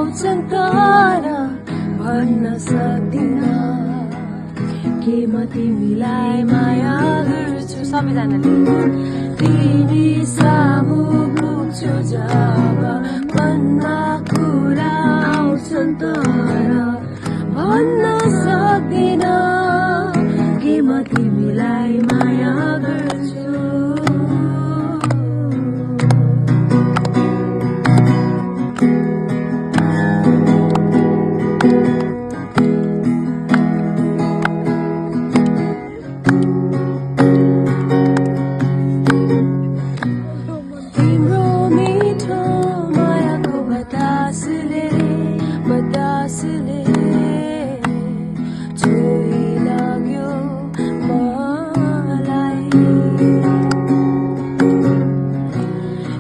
आउँछन् तर भन्न सक्दिन के म तिमीलाई माया गर्छु सबैजनाले तिमी सामु पुग्छु जब मनमा कुरा आउँछन् तर भन्न सक्दिन के म तिमीलाई माया गर्छु बतासले छोइलाग्यो मलाई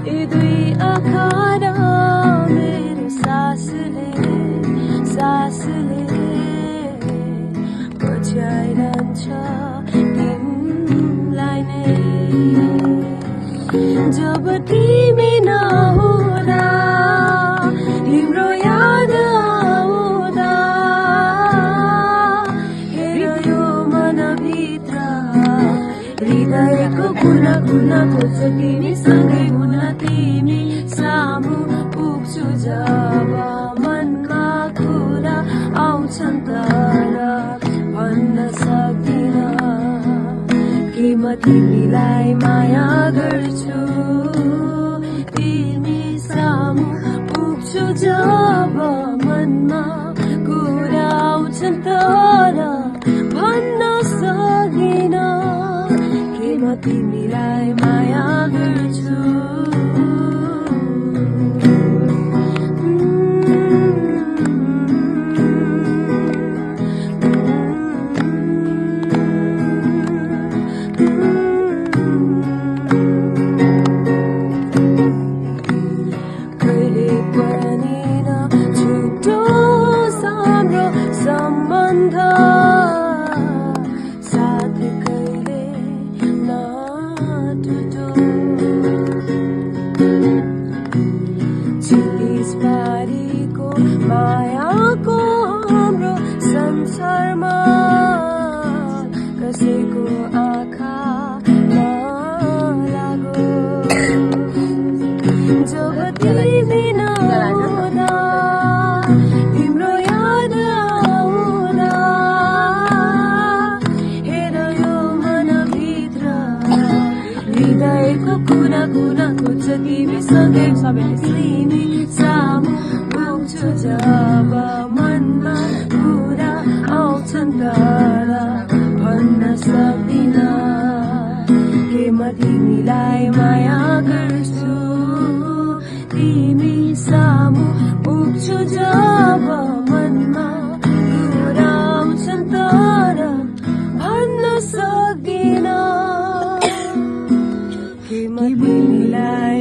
यी दुई आँखा र मेरो सासले पछ्याइरहन्छ तिमीलाई नै जब तिमी नहुँदा तिम्रो याद आउँदा हेर यो मनभित्र हृदयको कुना कुना खोज्छ तिमीसँगै हुन तिमी सामु पुग्छु जब मनमा कुरा आउँछन् तर भन्न सक्दिन के म तिमीलाई माया गर्छु तिमी सामु पुग्छु जब मनमा कुरा आउँछन् तर भन्न सक्दिन के म तिमीलाई माया गर्छु साथ कहिले नटुटो चिज पारीको मायाको हाम्रो संसारमा कसैको आँखा नलागो जब तिमी नहुँदा तिम्रो याद आउँदा हेर यो मनभित्र हृदयको कुना कुना खोज्छ तिमीसँगै तिमी सामु पुग्छु जब मनमा कुरा आउँछन् तर भन्न सक्दिन के म तिमीलाई माया गर्छु तिमी सामु पुग्छु जब मनमा कुरा आउँछन् तर भन्न सक्दिन के म तिमीलाई